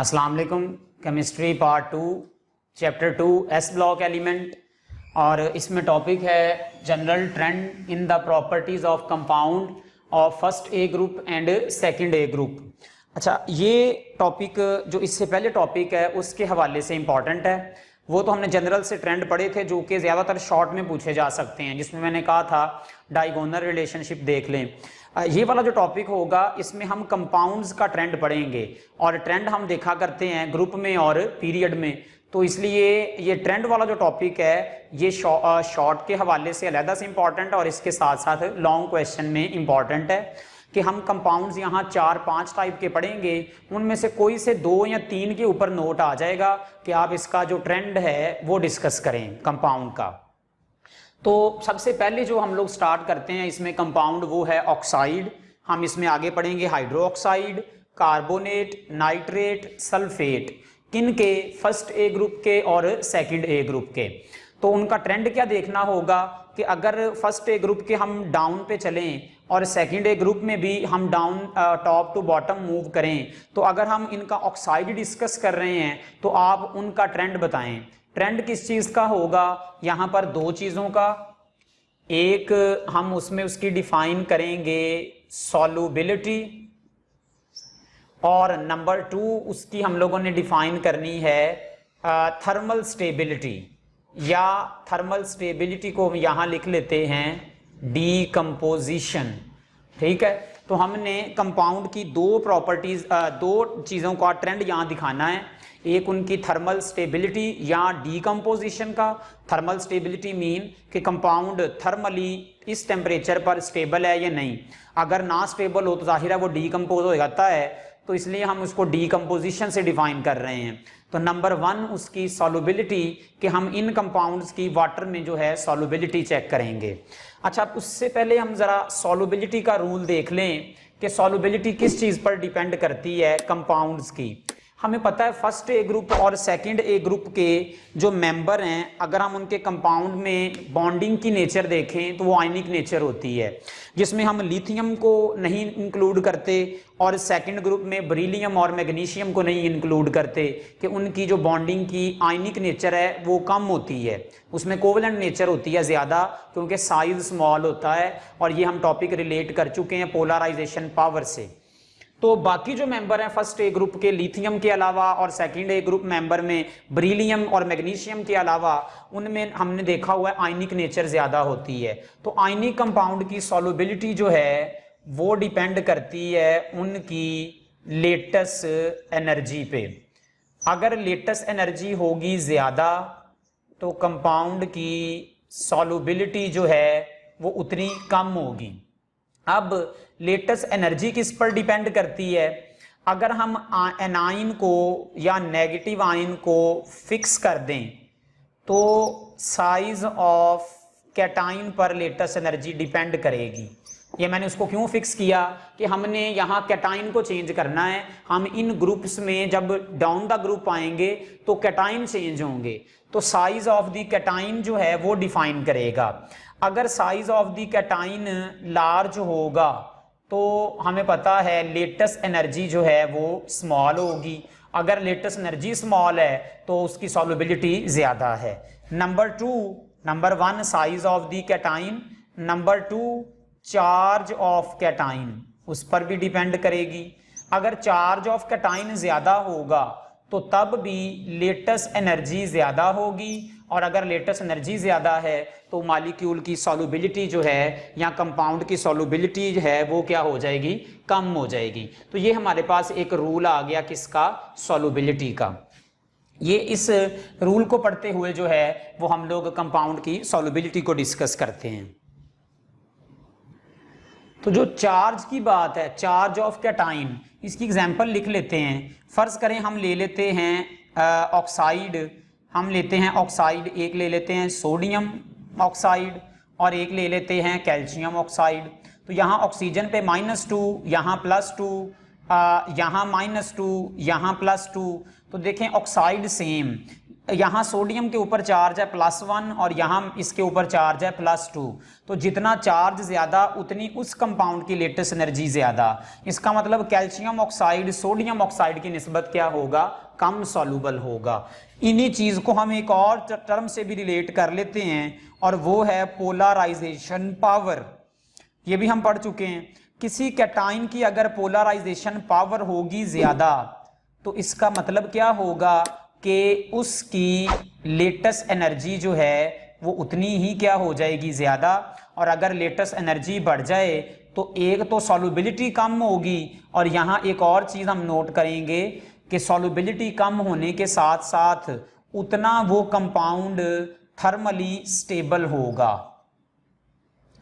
अस्सलाम वालेकुम। Chemistry part 2 chapter 2 S block element, और इसमें टॉपिक है general trend in the properties of compound of first A group and second A group. अच्छा, ये topic जो इससे पहले टॉपिक है उसके हवाले से इम्पॉर्टेंट है। वो तो हमने जनरल से ट्रेंड पढ़े थे जो कि ज़्यादातर शॉर्ट में पूछे जा सकते हैं, जिसमें मैंने कहा था डायगोनल रिलेशनशिप देख लें। ये वाला जो टॉपिक होगा इसमें हम कंपाउंड्स का ट्रेंड पढ़ेंगे, और ट्रेंड हम देखा करते हैं ग्रुप में और पीरियड में, तो इसलिए ये ट्रेंड वाला जो टॉपिक है ये शॉर्ट के हवाले से अलहदा से इम्पॉर्टेंट और इसके साथ साथ लॉन्ग क्वेश्चन में इम्पॉर्टेंट है कि हम कंपाउंड्स यहाँ 4-5 टाइप के पढ़ेंगे, उनमें से कोई से 2 या 3 के ऊपर नोट आ जाएगा कि आप इसका जो ट्रेंड है वो डिस्कस करें कंपाउंड का। तो सबसे पहले जो हम लोग स्टार्ट करते हैं इसमें कंपाउंड वो है ऑक्साइड। हम इसमें आगे पढ़ेंगे hydro oxide, carbonate, nitrate, sulphate, किन के, फर्स्ट ए ग्रुप के और सेकंड ए ग्रुप के। तो उनका ट्रेंड क्या देखना होगा कि अगर फर्स्ट ए ग्रुप के हम डाउन पे चलें और सेकंड ए ग्रुप में भी हम down top to bottom move करें, तो अगर हम इनका ऑक्साइड डिस्कस कर रहे हैं तो आप उनका ट्रेंड बताएं। ट्रेंड किस चीज़ का होगा? यहाँ पर 2 चीज़ों का। एक हम उसमें उसकी डिफाइन करेंगे सॉल्युबिलिटी, और नंबर 2 उसकी हम लोगों ने डिफाइन करनी है थर्मल स्टेबिलिटी, या थर्मल स्टेबिलिटी को हम यहाँ लिख लेते हैं डीकम्पोजिशन। ठीक है, तो हमने कंपाउंड की 2 प्रॉपर्टीज 2 चीज़ों का ट्रेंड यहाँ दिखाना है। एक उनकी थर्मल स्टेबिलिटी या डीकम्पोजिशन का। थर्मल स्टेबिलिटी मीन कि कंपाउंड थर्मली इस टेम्परेचर पर स्टेबल है या नहीं। अगर ना स्टेबल हो तो जाहिर है वो डीकम्पोज हो जाता है, तो इसलिए हम उसको डीकम्पोजिशन से डिफाइन कर रहे हैं। तो नंबर 1 उसकी सॉल्युबिलिटी, कि हम इन कंपाउंड्स की वाटर में जो है सॉल्युबिलिटी चेक करेंगे। अच्छा, उससे पहले हम ज़रा सॉल्युबिलिटी का रूल देख लें कि सॉल्युबिलिटी किस चीज़ पर डिपेंड करती है कंपाउंड्स की। हमें पता है फर्स्ट ए ग्रुप और सेकंड ए ग्रुप के जो मेंबर हैं, अगर हम उनके कंपाउंड में बॉन्डिंग की नेचर देखें तो वो आयनिक नेचर होती है, जिसमें हम लिथियम को नहीं इंक्लूड करते और सेकंड ग्रुप में बेरिलियम और मैग्नीशियम को नहीं इंक्लूड करते, कि उनकी जो बॉन्डिंग की आयनिक नेचर है वो कम होती है, उसमें कोवेलेंट नेचर होती है ज़्यादा, क्योंकि साइज स्मॉल होता है। और ये हम टॉपिक रिलेट कर चुके हैं पोलराइजेशन पावर से। तो बाकी जो मेंबर हैं फर्स्ट ए ग्रुप के लिथियम के अलावा और सेकंड ए ग्रुप मेंबर में बेरिलियम और मैग्नीशियम के अलावा, उनमें हमने देखा हुआ है आयनिक नेचर ज़्यादा होती है। तो आयनिक कंपाउंड की सॉल्युबिलिटी जो है वो डिपेंड करती है उनकी लेटेस्ट एनर्जी पे। अगर लेटेस्ट एनर्जी होगी ज़्यादा तो कंपाउंड की सॉल्युबिलिटी जो है वो उतनी कम होगी। अब लेटेस्ट एनर्जी किस पर डिपेंड करती है? अगर हम एनाइन को या नेगेटिव आयन को फिक्स कर दें तो साइज ऑफ कैटाइन पर लेटेस्ट एनर्जी डिपेंड करेगी। ये मैंने उसको क्यों फिक्स किया कि हमने यहाँ कैटाइन को चेंज करना है। हम इन ग्रुप्स में जब डाउन द ग्रुप आएंगे तो कैटाइन चेंज होंगे, तो साइज ऑफ द कैटाइन जो है वो डिफाइन करेगा। अगर size of the cation large होगा तो हमें पता है लेटेस्ट एनर्जी जो है वो स्मॉल होगी। अगर लेटेस्ट एनर्जी स्मॉल है तो उसकी सॉल्युबिलिटी ज़्यादा है। Number 1 size of the cation, number 2 charge of cation, उस पर भी डिपेंड करेगी। अगर चार्ज ऑफ कैटाइन ज़्यादा होगा तो तब भी लेटेस्ट एनर्जी ज़्यादा होगी, और अगर लेटेस्ट एनर्जी ज़्यादा है तो मॉलिक्यूल की सॉल्युबिलिटी जो है या कंपाउंड की सॉल्युबिलिटी है वो क्या हो जाएगी? कम हो जाएगी। तो ये हमारे पास एक रूल आ गया किसका? सॉल्युबिलिटी का। ये इस रूल को पढ़ते हुए जो है वो हम लोग कंपाउंड की सॉल्युबिलिटी को डिस्कस करते हैं। तो जो चार्ज की बात है, चार्ज ऑफ कैटाइन, इसकी एग्जांपल लिख लेते हैं। फर्ज करें हम ले लेते हैं ऑक्साइड, हम लेते हैं ऑक्साइड, एक ले लेते हैं सोडियम ऑक्साइड और एक ले लेते हैं कैल्शियम ऑक्साइड। तो यहाँ ऑक्सीजन पे -2, यहाँ +2, यहाँ -2, यहाँ +2। तो देखें ऑक्साइड सेम, यहाँ सोडियम के ऊपर चार्ज है +1 और यहाँ इसके ऊपर चार्ज है +2, तो जितना चार्ज ज़्यादा उतनी उस कंपाउंड की लेटेस्ट एनर्जी ज़्यादा। इसका मतलब कैल्शियम ऑक्साइड सोडियम ऑक्साइड की निस्बत क्या होगा, कम सॉल्युबल होगा। इन्हीं चीज़ को हम एक और टर्म से भी रिलेट कर लेते हैं और वो है पोलराइजेशन पावर। ये भी हम पढ़ चुके हैं। किसी कैटाइन की अगर पोलराइजेशन पावर होगी ज़्यादा तो इसका मतलब क्या होगा कि उसकी लेटेस्ट एनर्जी जो है वो उतनी ही क्या हो जाएगी, ज़्यादा। और अगर लेटेस्ट एनर्जी बढ़ जाए तो एक तो सॉल्युबिलिटी कम होगी और यहाँ एक और चीज़ हम नोट करेंगे कि सॉल्युबिलिटी कम होने के साथ साथ उतना वो कंपाउंड थर्मली स्टेबल होगा।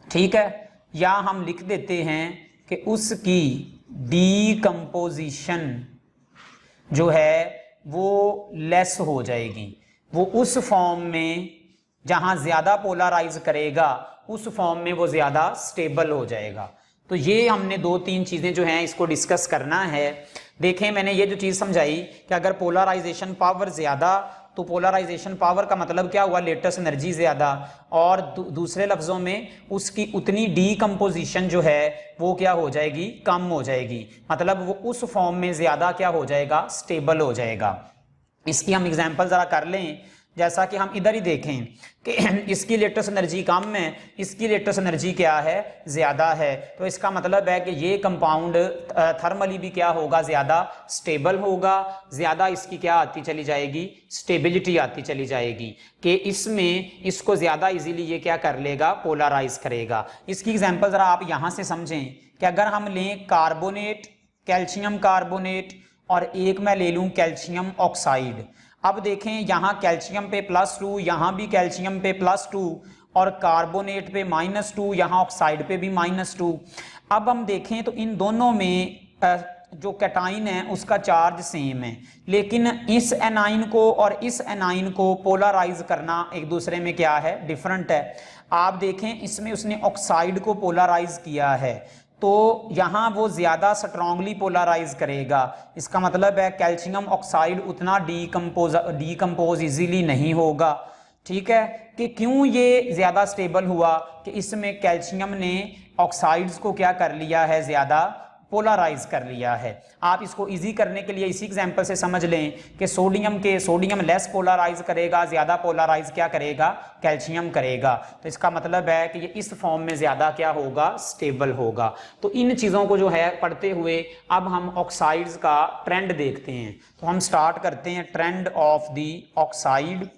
ठीक है, या हम लिख देते हैं कि उसकी डीकंपोजिशन जो है वो लेस हो जाएगी, वो उस फॉर्म में जहां ज्यादा पोलराइज करेगा उस फॉर्म में वो ज्यादा स्टेबल हो जाएगा। तो ये हमने 2-3 चीजें जो हैं इसको डिस्कस करना है। देखें, मैंने ये जो चीज समझाई कि अगर पोलराइजेशन पावर ज्यादा, तो पोलराइजेशन पावर का मतलब क्या हुआ, लेटेस्ट एनर्जी ज्यादा, और दूसरे लफ्जों में उसकी उतनी डीकंपोजिशन जो है वो क्या हो जाएगी, कम हो जाएगी। मतलब वो उस फॉर्म में ज्यादा क्या हो जाएगा, स्टेबल हो जाएगा। इसकी हम एग्जांपल जरा कर लें। जैसा कि हम इधर ही देखें कि इसकी लेटेस्ट एनर्जी कम है, इसकी लेटेस्ट एनर्जी क्या है, ज़्यादा है। तो इसका मतलब है कि ये कंपाउंड थर्मली भी क्या होगा, ज़्यादा स्टेबल होगा, ज़्यादा इसकी क्या आती चली जाएगी, स्टेबिलिटी आती चली जाएगी, कि इसमें इसको ज़्यादा इजीली ये क्या कर लेगा, पोलराइज करेगा। इसकी एग्जांपल ज़रा आप यहाँ से समझें कि अगर हम लें कार्बोनेट, कैल्शियम कार्बोनेट, और एक मैं ले लूँ कैल्शियम ऑक्साइड। अब देखें, यहाँ कैल्शियम पे +2, यहाँ भी कैल्शियम पे +2 और कार्बोनेट पे -2, यहाँ ऑक्साइड पे भी -2। अब हम देखें तो इन दोनों में जो कैटाइन है उसका चार्ज सेम है, लेकिन इस एनाइन को और इस एनाइन को पोलराइज करना एक दूसरे में क्या है, डिफरेंट है। आप देखें, इसमें उसने ऑक्साइड को पोलराइज किया है तो यहाँ वो ज़्यादा स्ट्रांगली पोलराइज करेगा। इसका मतलब है कैल्शियम ऑक्साइड उतना डीकम्पोज इजीली नहीं होगा। ठीक है, कि क्यों ये ज़्यादा स्टेबल हुआ, कि इसमें कैल्शियम ने ऑक्साइड्स को क्या कर लिया है, ज़्यादा पोलराइज कर लिया है। आप इसको इजी करने के लिए इसी एग्जांपल से समझ लें कि सोडियम लेस पोलराइज करेगा, ज़्यादा पोलराइज क्या करेगा, कैल्शियम करेगा। तो इसका मतलब है कि ये इस फॉर्म में ज़्यादा क्या होगा, स्टेबल होगा। तो इन चीज़ों को जो है पढ़ते हुए अब हम ऑक्साइड्स का ट्रेंड देखते हैं। तो हम स्टार्ट करते हैं ट्रेंड ऑफ द ऑक्साइड।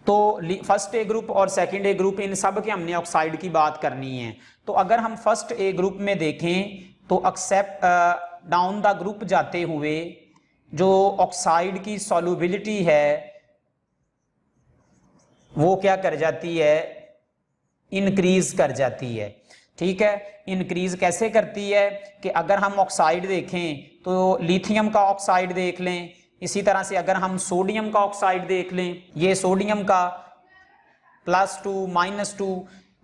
तो फर्स्ट ए ग्रुप और सेकंड ए ग्रुप, इन सब के हमने ऑक्साइड की बात करनी है। तो अगर हम फर्स्ट ए ग्रुप में देखें तो एक्सेप्ट डाउन द ग्रुप जाते हुए जो ऑक्साइड की सॉल्युबिलिटी है वो क्या कर जाती है, इंक्रीज कर जाती है। ठीक है, इंक्रीज कैसे करती है कि अगर हम ऑक्साइड देखें तो लिथियम का ऑक्साइड देख लें, इसी तरह से अगर हम सोडियम का ऑक्साइड देख लें, ये सोडियम का +2 -2,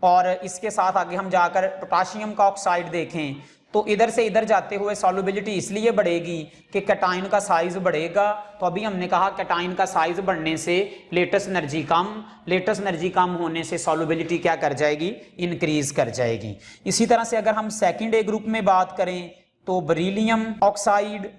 और इसके साथ आगे हम जाकर पोटाशियम का ऑक्साइड देखें तो इधर से इधर जाते हुए सॉल्युबिलिटी इसलिए बढ़ेगी कि कैटाइन का साइज बढ़ेगा। तो अभी हमने कहा कैटाइन का साइज बढ़ने से लेटेस्ट एनर्जी कम होने से सॉल्युबिलिटी क्या कर जाएगी, इंक्रीज कर जाएगी। इसी तरह से अगर हम सेकंड ए ग्रुप में बात करें तो beryllium oxide,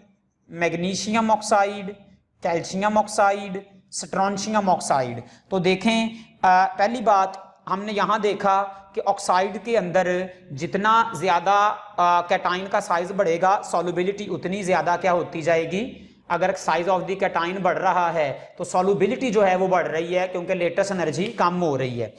magnesium oxide, calcium oxide, strontium oxide. तो देखें, पहली बात हमने यहाँ देखा कि ऑक्साइड के अंदर जितना ज़्यादा कैटाइन का साइज बढ़ेगा सॉल्युबिलिटी उतनी ज़्यादा क्या होती जाएगी। अगर साइज ऑफ द कैटाइन बढ़ रहा है तो सॉल्युबिलिटी जो है वो बढ़ रही है क्योंकि लेटेस्ट एनर्जी कम हो रही है।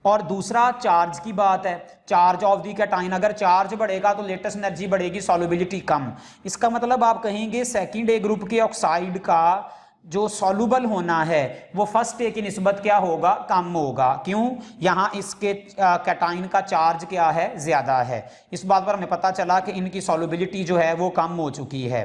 और दूसरा चार्ज की बात है, चार्ज ऑफ दी कैटाइन, अगर चार्ज बढ़ेगा तो लेटेस्ट एनर्जी बढ़ेगी, सॉल्युबिलिटी कम। इसका मतलब आप कहेंगे सेकंड ए ग्रुप के ऑक्साइड का जो सॉल्युबल होना है वो फर्स्ट ए की निस्बत क्या होगा, कम होगा। क्यों, यहाँ इसके कैटाइन का चार्ज क्या है, ज्यादा है। इस बात पर हमें पता चला कि इनकी सॉल्युबिलिटी जो है वो कम हो चुकी है।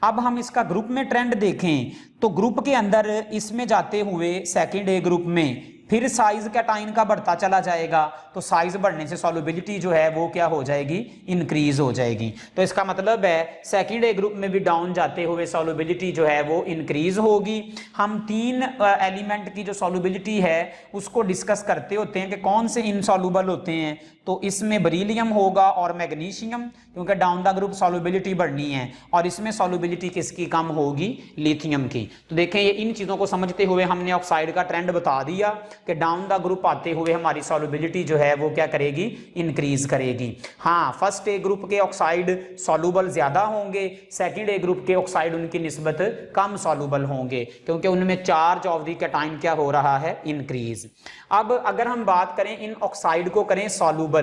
अब हम इसका ग्रुप में ट्रेंड देखें तो ग्रुप के अंदर इसमें जाते हुए सेकंड ए ग्रुप में फिर साइज कैटाइन का बढ़ता चला जाएगा, तो साइज बढ़ने से सॉल्युबिलिटी जो है वो क्या हो जाएगी, इंक्रीज हो जाएगी। तो इसका मतलब है सेकंड ए ग्रुप में भी डाउन जाते हुए सॉल्युबिलिटी जो है वो इंक्रीज होगी। हम 3 एलिमेंट की जो सॉल्युबिलिटी है उसको डिस्कस करते होते हैं कि कौन से इनसॉल्युबल होते हैं, तो इसमें बेरिलियम होगा और मैग्नीशियम, क्योंकि डाउन द ग्रुप सॉल्युबिलिटी बढ़नी है, और इसमें सॉल्युबिलिटी किसकी कम होगी, लिथियम की। तो देखें ये इन चीजों को समझते हुए हमने ऑक्साइड का ट्रेंड बता दिया कि डाउन द ग्रुप आते हुए हमारी सॉल्युबिलिटी जो है वो क्या करेगी, इंक्रीज करेगी। हाँ, फर्स्ट ए ग्रुप के ऑक्साइड सॉल्युबल ज्यादा होंगे, सेकंड ए ग्रुप के ऑक्साइड उनकी निस्बत कम सॉल्युबल होंगे, क्योंकि उनमें चार्ज ऑफ द कैटाइन क्या हो रहा है, इंक्रीज। अब अगर हम बात करें इन ऑक्साइड को करें सॉल्युबल,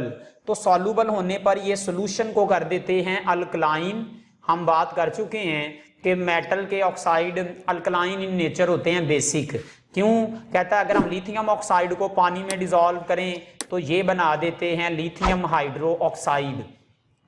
तो सॉल्युबल होने पर ये सॉल्यूशन को कर देते हैं अल्कलाइन। हम बात कर चुके हैं कि मेटल के ऑक्साइड अल्कलाइन इन नेचर होते हैं, बेसिक। क्यों कहता है, अगर हम लिथियम ऑक्साइड को पानी में डिसॉल्व करें तो ये बना देते हैं लिथियम हाइड्रो ऑक्साइड,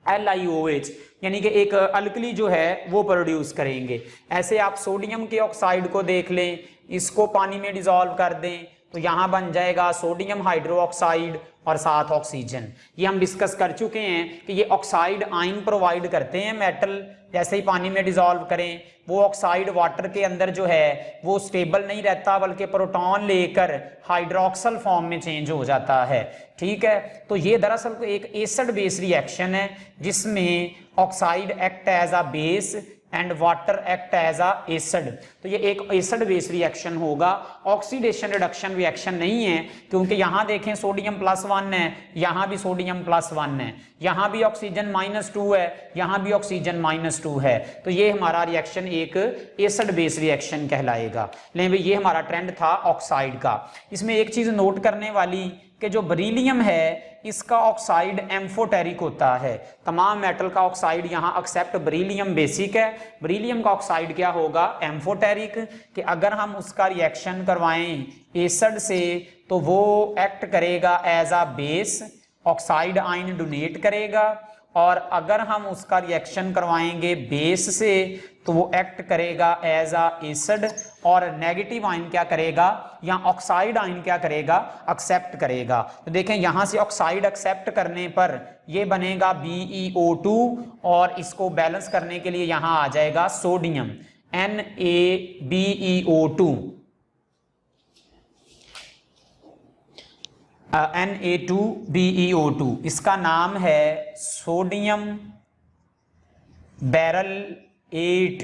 LiOH, यानी कि एक अल्कली जो है वो प्रोड्यूस करेंगे। ऐसे आप सोडियम के ऑक्साइड को देख लें, इसको पानी में डिसॉल्व कर दें तो यहां बन जाएगा सोडियम हाइड्रो ऑक्साइड और साथ ऑक्सीजन। ये हम डिस्कस कर चुके हैं कि ये ऑक्साइड आयन प्रोवाइड करते हैं मेटल, जैसे ही पानी में डिसॉल्व करें वो ऑक्साइड वाटर के अंदर जो है वो स्टेबल नहीं रहता, बल्कि प्रोटॉन लेकर हाइड्रोक्सल फॉर्म में चेंज हो जाता है। ठीक है, तो ये दरअसल एक एसिड बेस रिएक्शन है जिसमें oxide act as a base and water act as a acid. तो ये एक एसिड बेस रिएक्शन होगा, ऑक्सीडेशन रिडक्शन रिएक्शन नहीं है, क्योंकि यहां देखें सोडियम +1 है, यहां भी सोडियम +1 है, यहां भी ऑक्सीजन -2 है, यहां भी ऑक्सीजन -2 है। तो ये हमारा रिएक्शन एक एसिड बेस रिएक्शन कहलाएगा। लेकिन ये हमारा ट्रेंड था ऑक्साइड का। इसमें एक चीज नोट करने वाली कि जो बेरिलियम है इसका ऑक्साइड एम्फोटेरिक होता है। तमाम मेटल का ऑक्साइड यहाँ एक्सेप्ट बेरिलियम बेसिक है। बेरिलियम का ऑक्साइड क्या होगा, एम्फोटेरिक, कि अगर हम उसका रिएक्शन करवाएं एसिड से तो वो एक्ट करेगा as a base, oxide ion donate करेगा, और अगर हम उसका रिएक्शन करवाएंगे बेस से तो वो एक्ट करेगा एज अ एसिड, और नेगेटिव आयन क्या करेगा, या ऑक्साइड आयन क्या करेगा, एक्सेप्ट करेगा। तो देखें यहां से ऑक्साइड एक्सेप्ट करने पर ये बनेगा BeO2, और इसको बैलेंस करने के लिए यहां आ जाएगा सोडियम NaBeO2, Na2BeO2। इसका नाम है सोडियम बैरल 8।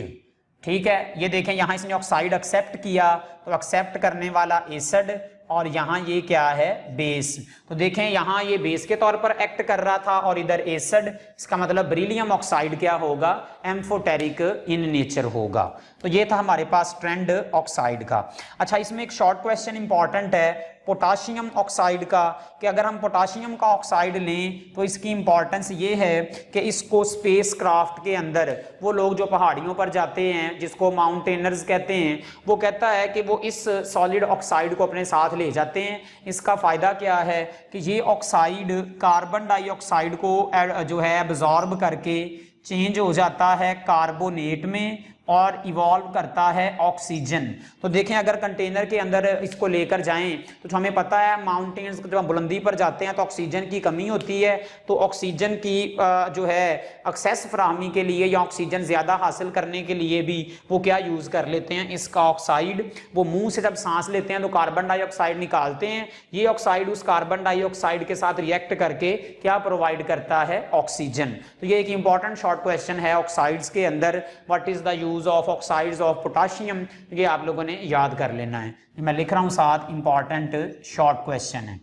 ठीक है, ये देखें यहां इसने ऑक्साइड एक्सेप्ट किया तो एक्सेप्ट करने वाला एसिड, और यहाँ ये क्या है, बेस। तो देखें यहाँ ये बेस के तौर पर एक्ट कर रहा था और इधर एसिड, इसका मतलब बेरिलियम ऑक्साइड क्या होगा, एम्फोटेरिक इन नेचर होगा। तो ये था हमारे पास ट्रेंड ऑक्साइड का। अच्छा, इसमें एक शॉर्ट क्वेश्चन इंपॉर्टेंट है पोटाशियम ऑक्साइड का, कि अगर हम पोटाशियम का ऑक्साइड लें तो इसकी इंपॉर्टेंस ये है कि इसको स्पेस क्राफ्ट के अंदर वो लोग जो पहाड़ियों पर जाते हैं, जिसको माउंटेनर्स कहते हैं, वो कहता है कि वो इस सॉलिड ऑक्साइड को अपने साथ ले जाते हैं। इसका फायदा क्या है कि ये ऑक्साइड कार्बन डाइऑक्साइड को जो है एब्जॉर्ब करके चेंज हो जाता है कार्बोनेट में और इवॉल्व करता है ऑक्सीजन। तो देखें अगर कंटेनर के अंदर इसको लेकर जाएं तो हमें पता है माउंटेन्स जब हम बुलंदी पर जाते हैं तो ऑक्सीजन की कमी होती है, तो ऑक्सीजन की जो है एक्सेस फराहमी के लिए या ऑक्सीजन ज़्यादा हासिल करने के लिए भी वो क्या यूज़ कर लेते हैं, इसका ऑक्साइड। वो मुंह से जब सांस लेते हैं तो कार्बन डाइऑक्साइड निकालते हैं, ये ऑक्साइड उस कार्बन डाइऑक्साइड के साथ रिएक्ट करके क्या प्रोवाइड करता है, ऑक्सीजन। तो ये एक इंपॉर्टेंट शॉर्ट क्वेश्चन है ऑक्साइड्स के अंदर, what is the use of oxides of potassium, ये आप लोगों ने याद कर लेना है। मैं लिख रहा हूं साथ, इंपॉर्टेंट शॉर्ट क्वेश्चन है।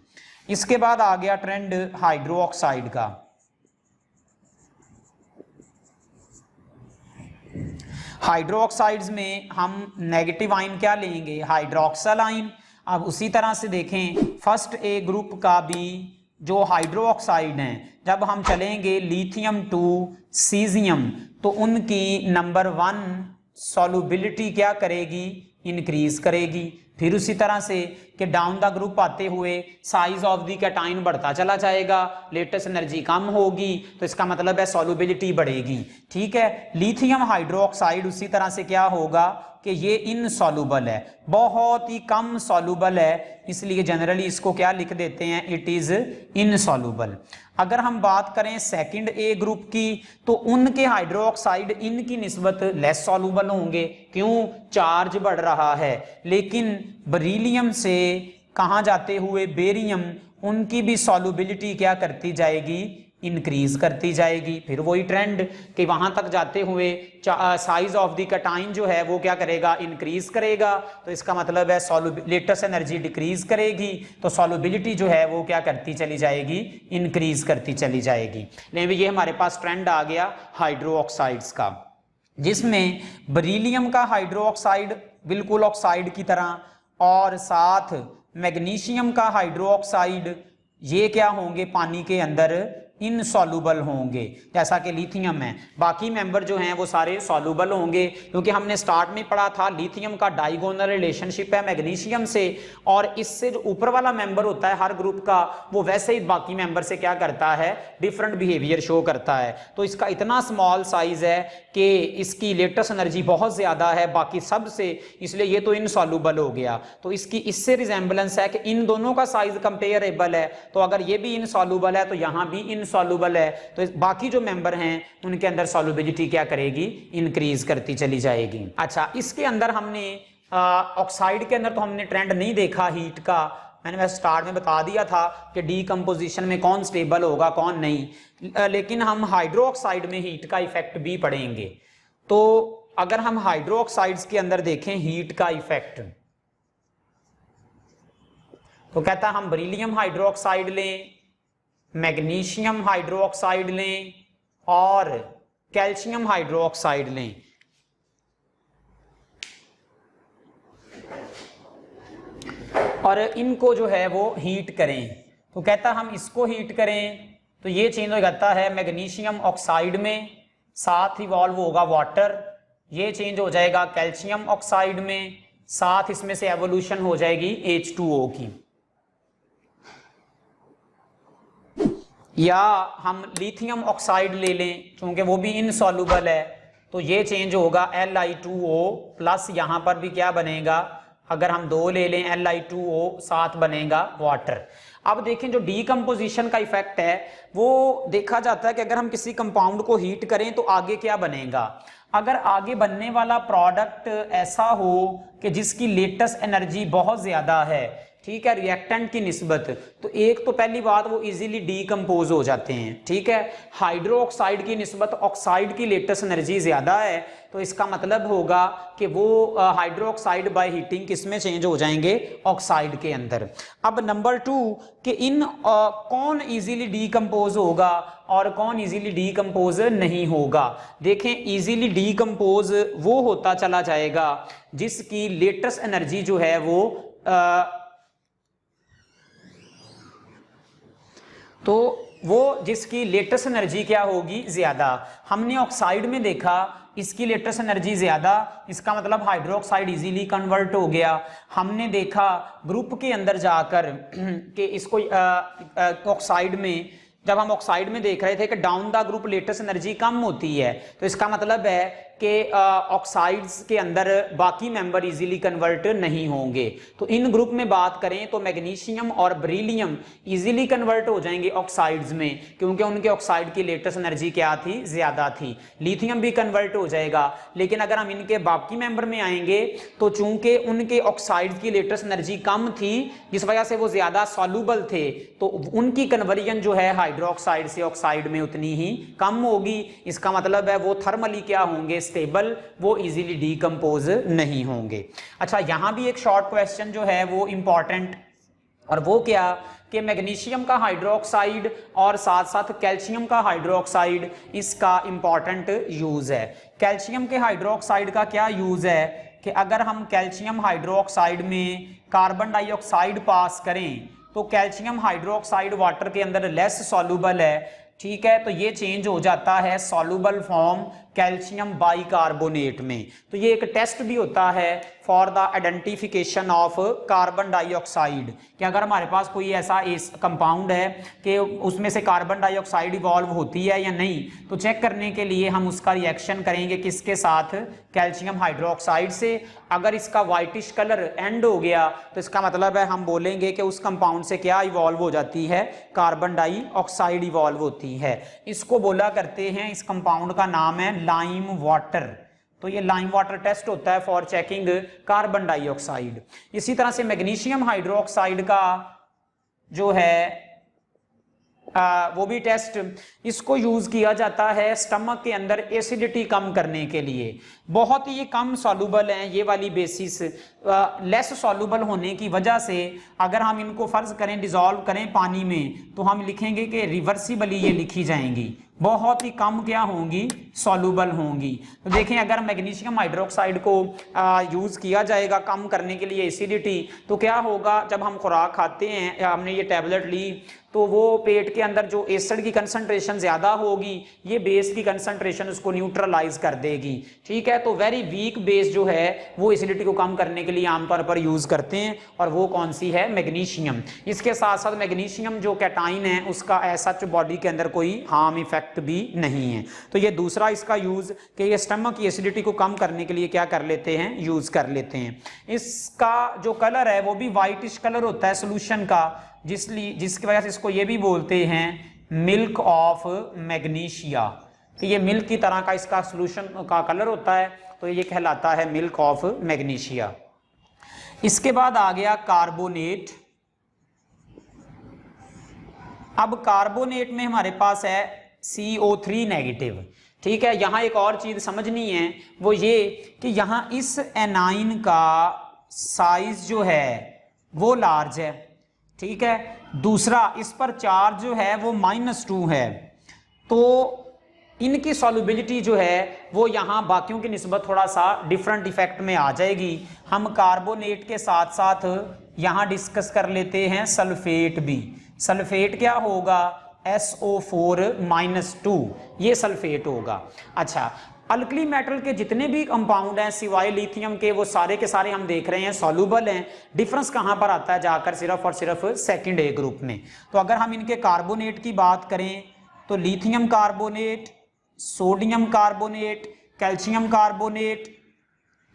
इसके बाद आ गया ट्रेंड हाइड्रो ऑक्साइड का। हाइड्रो ऑक्साइड्स में हम नेगेटिव आयन क्या लेंगे, हाइड्रोक्सल आयन। अब उसी तरह से देखें फर्स्ट ए ग्रुप का भी जो हाइड्रो ऑक्साइड हैं, जब हम चलेंगे लिथियम टू सीजियम तो उनकी नंबर 1 सॉल्युबिलिटी क्या करेगी, इंक्रीज करेगी। फिर उसी तरह से कि डाउन द ग्रुप आते हुए साइज ऑफ द कैटाइन बढ़ता चला जाएगा, लेटेस्ट एनर्जी कम होगी, तो इसका मतलब है सॉल्युबिलिटी बढ़ेगी। ठीक है, लिथियम हाइड्रोक्साइड उसी तरह से क्या होगा कि ये इनसॉल्युबल है, बहुत ही कम सॉल्युबल है, इसलिए जनरली इसको क्या लिख देते हैं, इट इज इनसॉल्युबल। अगर हम बात करें सेकंड ए ग्रुप की, तो उनके हाइड्रोक्साइड इनकी निस्बत लेस सॉल्युबल होंगे, क्यों, चार्ज बढ़ रहा है। लेकिन बेरिलियम से कहां जाते हुए बेरियम, उनकी भी सॉल्युबिलिटी क्या करती जाएगी, इंक्रीज करती जाएगी। फिर वही ट्रेंड कि वहां तक जाते हुए साइज ऑफ द कैटाइन जो है वो क्या करेगा, इंक्रीज करेगा, तो इसका मतलब है लेटेस्ट एनर्जी डिक्रीज करेगी, तो सॉल्युबिलिटी जो है वो क्या करती चली जाएगी, इंक्रीज करती चली जाएगी। लेकिन ये हमारे पास ट्रेंड आ गया हाइड्रोक्साइड्स का, जिसमें बेरिलियम का हाइड्रोक्साइड बिल्कुल ऑक्साइड की तरह, और साथ मैग्नीशियम का हाइड्रोक्साइड ये क्या होंगे, पानी के अंदर इनसॉल्युबल होंगे, जैसा कि लिथियम है। बाकी मेंबर जो हैं वो सारे सॉल्युबल होंगे, क्योंकि हमने स्टार्ट में पढ़ा था लिथियम का डायगोनल रिलेशनशिप है मैग्नीशियम से, और इससे जो ऊपर वाला मेंबर होता है हर ग्रुप का, वो वैसे ही बाकी मेंबर से क्या करता है, डिफरेंट बिहेवियर शो करता है। तो इसका इतना स्मॉल साइज है कि इसकी लेटेस्ट एनर्जी बहुत ज्यादा है बाकी सब से, इसलिए ये तो इनसॉल्युबल हो गया। तो इसकी इससे रिजेंबलेंस है कि इन दोनों का साइज कंपेरेबल है, तो अगर ये भी इनसॉल्युबल है तो यहां भी इनसॉल्युबल है, तो बाकी जो मेंबर हैं उनके अंदर सॉल्युबिलिटी क्या करेगी, इंक्रीज करती चली जाएगी। अच्छा, इसके अंदर हमने ऑक्साइड के अंदर तो हमने ट्रेंड नहीं देखा हीट का, मैंने वैसे स्टार्ट में बता दिया था कि डीकंपोजिशन में कौन स्टेबल होगा कौन नहीं, लेकिन हम हाइड्रोक्साइड में हीट का इफेक्ट भी पढ़ेंगे। तो अगर हम हाइड्रोक्साइड्स के अंदर देखें हीट का इफेक्ट, तो कहता है हम बेरिलियम हाइड्रोक्साइड लें, मैग्नीशियम हाइड्रोक्साइड लें और कैल्शियम हाइड्रोक्साइड लें। और इनको जो है वो हीट करें, तो कहता हम इसको हीट करें तो ये चेंज हो जाता है मैग्नीशियम ऑक्साइड में, साथ इवॉल्व होगा वाटर, ये चेंज हो जाएगा कैल्शियम ऑक्साइड में, साथ इसमें से एवोल्यूशन हो जाएगी H2O की। या हम लिथियम ऑक्साइड ले लें, क्योंकि वो भी इनसॉल्युबल है, तो ये चेंज होगा Li2O प्लस यहां पर भी क्या बनेगा, अगर हम 2 ले लें Li2O, साथ बनेगा वाटर। अब देखें जो डीकंपोजिशन का इफेक्ट है वो देखा जाता है कि अगर हम किसी कंपाउंड को हीट करें तो आगे क्या बनेगा, अगर आगे बनने वाला प्रोडक्ट ऐसा हो कि जिसकी लेटेस्ट एनर्जी बहुत ज्यादा है, ठीक है, रिएक्टेंट की निस्बत, तो एक तो पहली बात वो इजीली डीकंपोज हो जाते हैं। ठीक है, हाइड्रोक्साइड की निस्बत ऑक्साइड की लेटेस्ट एनर्जी ज्यादा है, तो इसका मतलब होगा कि वो हाइड्रोक्साइड बाय हीटिंग किसमें चेंज हो जाएंगे, ऑक्साइड के अंदर। अब नंबर 2 कि इन कौन इजीली डीकंपोज होगा और कौन इजीली डीकंपोज नहीं होगा। देखें, इजीली डीकंपोज वो होता चला जाएगा जिसकी लेटेस्ट एनर्जी जो है वो जिसकी लेटेस्ट एनर्जी क्या होगी, ज्यादा। हमने ऑक्साइड में देखा इसकी लेटेस्ट एनर्जी ज्यादा, इसका मतलब हाइड्रोक्साइड इजीली कन्वर्ट हो गया। हमने देखा ग्रुप के अंदर जाकर कि इसको ऑक्साइड में, जब हम ऑक्साइड में देख रहे थे कि down the group lattice energy कम होती है, तो इसका मतलब है कि ऑक्साइड्स के अंदर बाकी मेंबर इजीली कन्वर्ट नहीं होंगे। तो इन ग्रुप में बात करें तो मैग्नीशियम और बेरिलियम इजीली कन्वर्ट हो जाएंगे ऑक्साइड्स में, क्योंकि उनके ऑक्साइड की लेटेस्ट एनर्जी क्या थी, ज्यादा थी। लिथियम भी कन्वर्ट हो जाएगा, लेकिन अगर हम इनके बाकी मेंबर में आएंगे तो चूंकि उनके ऑक्साइड की लेटेस्ट एनर्जी कम थी, जिस वजह से वो ज्यादा सॉल्युबल थे, तो उनकी कन्वर्जन जो है हाइड्रोक्साइड से ऑक्साइड में उतनी ही कम होगी। इसका मतलब है वो थर्मली क्या होंगे, स्टेबल, वो इजीली डीकंपोज नहीं होंगे। अच्छा, यहां भी एक शॉर्ट क्वेश्चन जो है वो इंपॉर्टेंट, और वो क्या कि मैग्नीशियम का हाइड्रोक्साइड और साथ साथ कैल्शियम का हाइड्रोक्साइड, इसका इंपॉर्टेंट यूज है। कैल्शियम के हाइड्रोक्साइड का क्या यूज है कि अगर हम कैल्शियम हाइड्रोक्साइड में कार्बन डाइऑक्साइड पास करें तो कैल्शियम हाइड्रोक्साइड वाटर के अंदर लेस सॉल्युबल है, ठीक है, तो ये चेंज हो जाता है सॉल्युबल फॉर्म कैल्शियम बाइकार्बोनेट में। तो ये एक टेस्ट भी होता है for the identification of carbon dioxide, कि अगर हमारे पास कोई ऐसा कंपाउंड है कि उसमें से कार्बन डाइऑक्साइड इवॉल्व होती है या नहीं, तो चेक करने के लिए हम उसका रिएक्शन करेंगे किसके साथ, कैल्शियम हाइड्रोक्साइड से। अगर इसका वाइटिश कलर एंड हो गया तो इसका मतलब है हम बोलेंगे कि उस कंपाउंड से क्या इवॉल्व हो जाती है, कार्बन डाइऑक्साइड इवॉल्व होती है। इसको बोला करते हैं, इस कंपाउंड का नाम है लाइम वाटर। तो ये लाइम वाटर टेस्ट होता है फॉर चेकिंग कार्बन डाइऑक्साइड। इसी तरह से मैग्नीशियम हाइड्रोक्साइड का जो है वो भी टेस्ट, इसको यूज किया जाता है स्टमक के अंदर एसिडिटी कम करने के लिए। बहुत ही कम सॉल्युबल हैं ये वाली बेसिस, लेस सॉल्युबल होने की वजह से अगर हम इनको फर्ज करें डिसॉल्व करें पानी में, तो हम लिखेंगे कि रिवर्सिबली ये लिखी जाएंगी, बहुत ही कम क्या होंगी, सॉल्युबल होंगी। तो देखें अगर मैग्नीशियम हाइड्रोक्साइड को यूज किया जाएगा कम करने के लिए एसिडिटी, तो क्या होगा, जब हम खुराक खाते हैं या हमने ये टैबलेट ली तो वो पेट के अंदर जो एसिड की कंसंट्रेशन ज्यादा होगी, ये बेस की कंसंट्रेशन उसको न्यूट्रलाइज कर देगी। ठीक है, तो वेरी वीक बेस जो है वो एसिडिटी को कम करने के लिए आमतौर पर यूज करते हैं, और वो कौन सी है, मैग्नीशियम। इसके साथ साथ मैग्नीशियम जो कैटाइन है उसका ऐसा बॉडी के अंदर कोई हार्म इफेक्ट भी नहीं है। तो ये दूसरा इसका यूज कि ये स्टमक की एसिडिटी को कम करने के लिए क्या कर लेते हैं, यूज कर लेते हैं। इसका जो कलर है वो भी वाइटिश कलर होता है सोल्यूशन का, जिसकी वजह से इसको ये भी बोलते हैं मिल्क ऑफ मैग्नीशिया, कि ये मिल्क की तरह का इसका सोल्यूशन का कलर होता है, तो ये कहलाता है मिल्क ऑफ मैग्नीशिया। इसके बाद आ गया कार्बोनेट। अब कार्बोनेट में हमारे पास है CO3 नेगेटिव। ठीक है, यहां एक और चीज समझनी है, वो ये कि यहां इस एनाइन का साइज जो है वो लार्ज है। ठीक है, दूसरा इस पर चार्ज जो है वो -2 है, तो इनकी सॉल्युबिलिटी जो है वो यहाँ बाकियों की निस्बत थोड़ा सा डिफरेंट इफेक्ट में आ जाएगी। हम कार्बोनेट के साथ साथ यहाँ डिस्कस कर लेते हैं सल्फेट भी। सल्फेट क्या होगा, SO4-2, ये सल्फेट होगा। अच्छा, अल्कली मेटल के जितने भी कंपाउंड हैं सिवाय लिथियम के, वो सारे के सारे हम देख रहे हैं सॉल्युबल हैं। डिफरेंस कहां पर आता है, जाकर सिर्फ और सिर्फ सेकंड ए ग्रुप में। तो अगर हम इनके कार्बोनेट की बात करें तो lithium carbonate, sodium carbonate, calcium carbonate,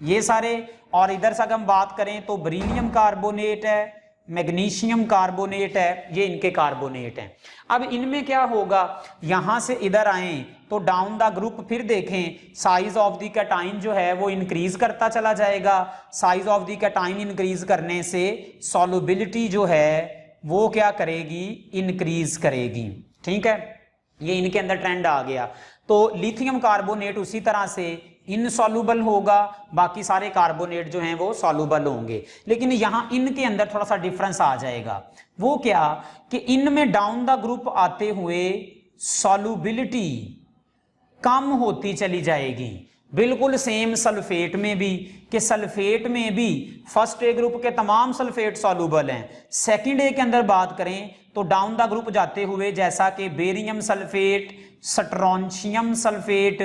ये सारे, और इधर से अगर हम बात करें तो बेरिलियम कार्बोनेट है, मैग्नीशियम कार्बोनेट है, ये इनके कार्बोनेट हैं। अब इनमें क्या होगा, यहां से इधर आए तो डाउन द ग्रुप फिर देखें, साइज ऑफ द कैटाइन जो है वो इंक्रीज करता चला जाएगा। Size of the cation increase करने से सॉल्युबिलिटी जो है वो क्या करेगी, इंक्रीज करेगी। ठीक है, ये इनके अंदर ट्रेंड आ गया। तो लिथियम कार्बोनेट उसी तरह से इनसॉल्युबल होगा, बाकी सारे कार्बोनेट जो हैं वो सॉल्युबल होंगे। लेकिन यहां इनके अंदर थोड़ा सा डिफरेंस आ जाएगा, वो क्या कि इनमें डाउन द ग्रुप आते हुए सॉल्युबिलिटी कम होती चली जाएगी। बिल्कुल सेम सल्फेट में भी, कि सल्फेट में भी फर्स्ट ए ग्रुप के तमाम सल्फेट सॉल्युबल हैं। सेकंड ए के अंदर बात करें तो डाउन द ग्रुप जाते हुए जैसा कि बेरियम सल्फेट, स्ट्रोंशियम सल्फेट,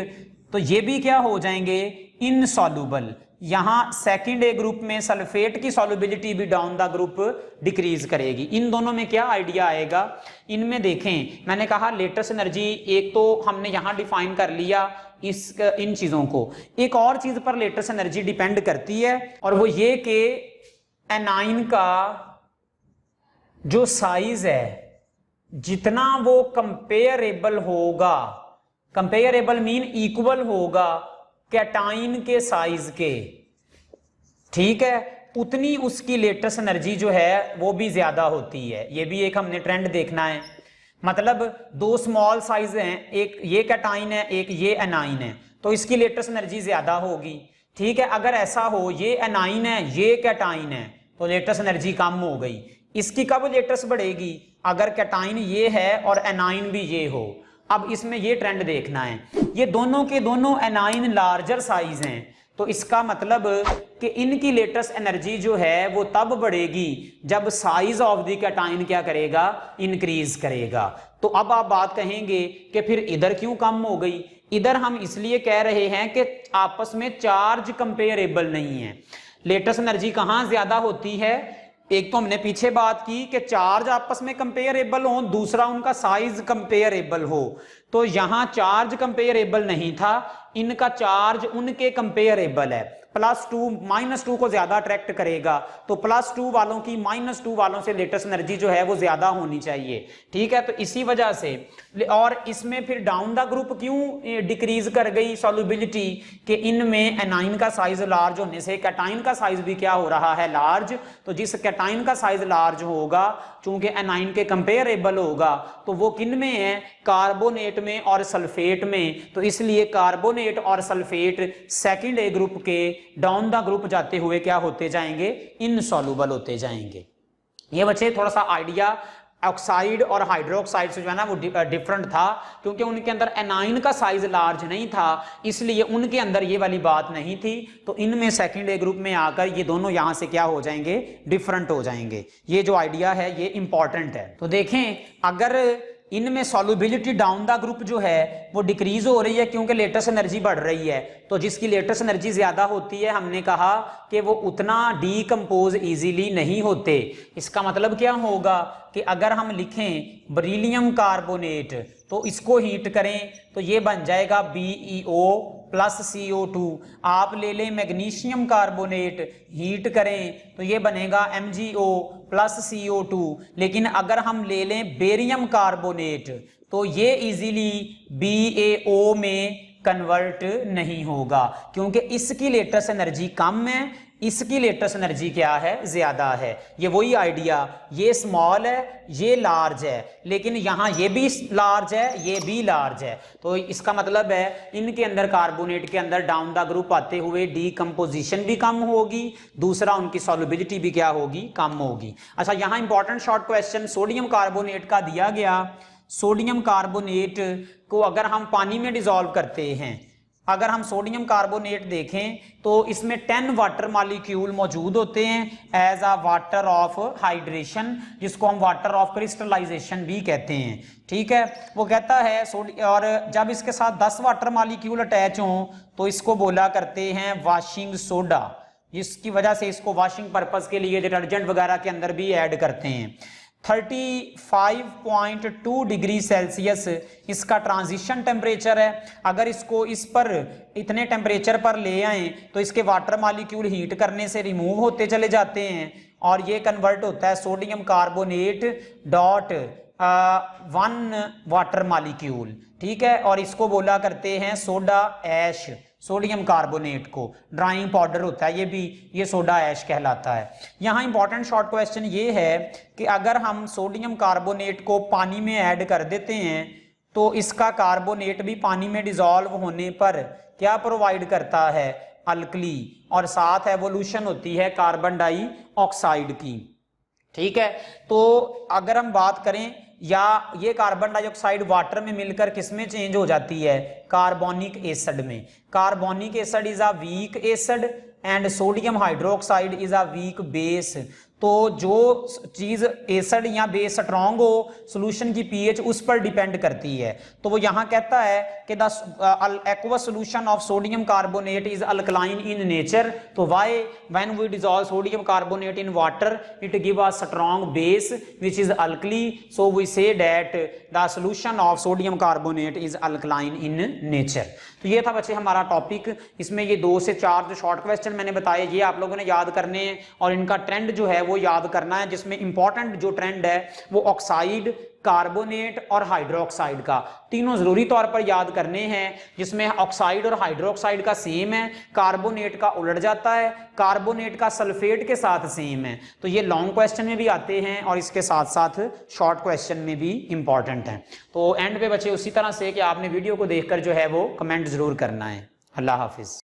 तो ये भी क्या हो जाएंगे, इनसॉल्युबल। यहां सेकंड ए ग्रुप में सल्फेट की सॉल्युबिलिटी भी डाउन द ग्रुप डिक्रीज करेगी। इन दोनों में क्या आइडिया आएगा, इनमें देखें मैंने कहा लेटेस्ट एनर्जी, एक तो हमने यहां डिफाइन कर लिया इन चीजों को। एक और चीज पर लेटेस्ट एनर्जी डिपेंड करती है, और वो ये कि एनाइन का जो साइज है जितना वो कंपेयरेबल होगा, कंपेयरेबल मीन इक्वल होगा कैटाइन के साइज के, ठीक है, उतनी उसकी लेटेस्ट एनर्जी जो है वो भी ज्यादा होती है। ये भी एक हमने ट्रेंड देखना है। मतलब दो स्मॉल साइज हैं, एक ये कैटाइन है एक ये एनाइन है, तो इसकी लेटेस्ट एनर्जी ज्यादा होगी। ठीक है, अगर ऐसा हो ये एनाइन है ये कैटाइन है तो लेटेस्ट एनर्जी कम हो गई। इसकी कब लेटेस्ट बढ़ेगी, अगर कैटाइन ये है और एनाइन भी ये हो। अब इसमें ये ट्रेंड देखना है, ये दोनों के दोनों एनाइन लार्जर साइज हैं, तो इसका मतलब कि इनकी लेटेस्ट एनर्जी जो है वो तब बढ़ेगी जब साइज ऑफ द कैटाइन क्या करेगा, इंक्रीज करेगा। तो अब आप बात कहेंगे कि फिर इधर क्यों कम हो गई, इधर हम इसलिए कह रहे हैं कि आपस में चार्ज कंपेरेबल नहीं है। लेटेस्ट एनर्जी कहाँ ज्यादा होती है? एक तो हमने पीछे बात की कि चार्ज आपस में कंपेरेबल हो, दूसरा उनका साइज कंपेरेबल हो। तो यहां चार्ज कंपेरेबल नहीं था, इनका चार्ज उनके कंपेरेबल है। +2 -2 को ज्यादा अट्रैक्ट करेगा, तो +2 वालों की -2 वालों से लेटेस्ट एनर्जी जो है वो ज्यादा होनी चाहिए। ठीक है, तो इसी वजह से, और इसमें फिर डाउन द ग्रुप क्यों डिक्रीज कर गई सॉल्युबिलिटी कि इनमें एनाइन का साइज लार्ज होने से कैटाइन का साइज भी क्या हो रहा है? लार्ज। तो जिस कैटाइन का साइज लार्ज होगा, चूंकि एनाइन के कंपेरेबल होगा, तो वो किन में है? कार्बोनेट में और सल्फेट में। तो इसलिए कार्बोनेट और सल्फेट सेकंड ए ग्रुप के डाउन द ग्रुप जाते हुए क्या होते जाएंगे? इनसॉल्युबल होते जाएंगे। ये बच्चे थोड़ा सा आइडिया ऑक्साइड और हाइड्रोक्साइड से जो है ना वो डिफरेंट था, क्योंकि उनके अंदर एनाइन का साइज लार्ज नहीं था, इसलिए उनके अंदर ये वाली बात नहीं थी। तो इनमें सेकंड ए ग्रुप में आकर ये दोनों यहां से क्या हो जाएंगे? डिफरेंट हो जाएंगे। ये जो आइडिया है ये इंपॉर्टेंट है। तो देखें, अगर इनमें सॉल्युबिलिटी डाउन द ग्रुप जो है वो डिक्रीज हो रही है क्योंकि लेटेस्ट एनर्जी बढ़ रही है, तो जिसकी लेटेस्ट एनर्जी ज्यादा होती है, हमने कहा कि वो उतना डीकंपोज इजीली नहीं होते। इसका मतलब क्या होगा कि अगर हम लिखें बेरिलियम कार्बोनेट, तो इसको हीट करें तो ये बन जाएगा BeO + CO2। आप ले लें मैग्नीशियम कार्बोनेट, हीट करें तो ये बनेगा MgO + CO2। लेकिन अगर हम ले लें बेरियम कार्बोनेट तो ये इजीली BaO में कन्वर्ट नहीं होगा, क्योंकि इसकी लेटेस्ट एनर्जी कम है, इसकी लेटेस्ट एनर्जी क्या है? ज्यादा है। ये वही आइडिया, ये स्मॉल है, ये लार्ज है, लेकिन यहां ये भी लार्ज है, ये भी लार्ज है। तो इसका मतलब है इनके अंदर, कार्बोनेट के अंदर डाउन द ग्रुप आते हुए डीकंपोजिशन भी कम होगी, दूसरा उनकी सॉल्युबिलिटी भी क्या होगी? कम होगी। अच्छा, यहां important short question sodium carbonate का दिया गया। सोडियम कार्बोनेट को अगर हम पानी में डिसॉल्व करते हैं, अगर हम सोडियम कार्बोनेट देखें तो इसमें 10 वाटर मॉलिक्यूल मौजूद होते हैं as a water of hydration, जिसको हम वाटर ऑफ क्रिस्टलाइजेशन भी कहते हैं। ठीक है, वो कहता है और जब इसके साथ 10 वाटर मॉलिक्यूल अटैच हों तो इसको बोला करते हैं वॉशिंग सोडा, जिसकी वजह से इसको वॉशिंग पर्पस के लिए डिटर्जेंट वगैरह के अंदर भी ऐड करते हैं। 35.2 डिग्री सेल्सियस इसका ट्रांजिशन टेम्परेचर है। अगर इसको इस पर इतने टेम्परेचर पर ले आए तो इसके वाटर मॉलिक्यूल हीट करने से रिमूव होते चले जाते हैं और ये कन्वर्ट होता है sodium carbonate dot 1 water molecule. ठीक है, और इसको बोला करते हैं सोडा ऐश। सोडियम कार्बोनेट को ड्राइंग पाउडर होता है, ये भी, ये सोडा ऐश कहलाता है। यहाँ इंपॉर्टेंट शॉर्ट क्वेश्चन ये है कि अगर हम सोडियम कार्बोनेट को पानी में ऐड कर देते हैं तो इसका कार्बोनेट भी पानी में डिसॉल्व होने पर क्या प्रोवाइड करता है? अल्कली, और साथ एवोल्यूशन होती है कार्बन डाइऑक्साइड की। ठीक है, तो अगर हम बात करें, या ये कार्बन डाइऑक्साइड वाटर में मिलकर किसमें चेंज हो जाती है? कार्बोनिक एसिड में। Carbonic acid is a weak acid and sodium hydroxide is a weak base. तो जो चीज एसिड या बेस स्ट्रॉन्ग हो, सॉल्यूशन की पीएच उस पर डिपेंड करती है। तो वो यहाँ कहता है कि the aqueous solution of sodium carbonate is alkaline in nature. तो why when we dissolve sodium carbonate in water it give a strong base which is alkali, so we say that the solution of sodium carbonate is alkaline in nature. तो ये था बच्चे हमारा topic. इसमें ये 2 से 4 जो शॉर्ट क्वेश्चन मैंने बताए ये आप लोगों ने याद करने हैं और इनका ट्रेंड जो है वो याद करना है, जिसमें इंपॉर्टेंट जो ट्रेंड है वो ऑक्साइड, कार्बोनेट और हाइड्रोक्साइड का, तीनों जरूरी तौर पर याद करने हैं। जिसमें ऑक्साइड और हाइड्रोक्साइड का सेम है, कार्बोनेट का उलट जाता है, कार्बोनेट का सल्फेट के साथ सेम है। तो ये लॉन्ग क्वेश्चन में भी आते हैं और इसके साथ साथ शॉर्ट क्वेश्चन में भी इंपॉर्टेंट है। तो एंड पे बच्चे उसी तरह से कि आपने वीडियो को देखकर जो है वो कमेंट जरूर करना है। अल्लाह हाफिज।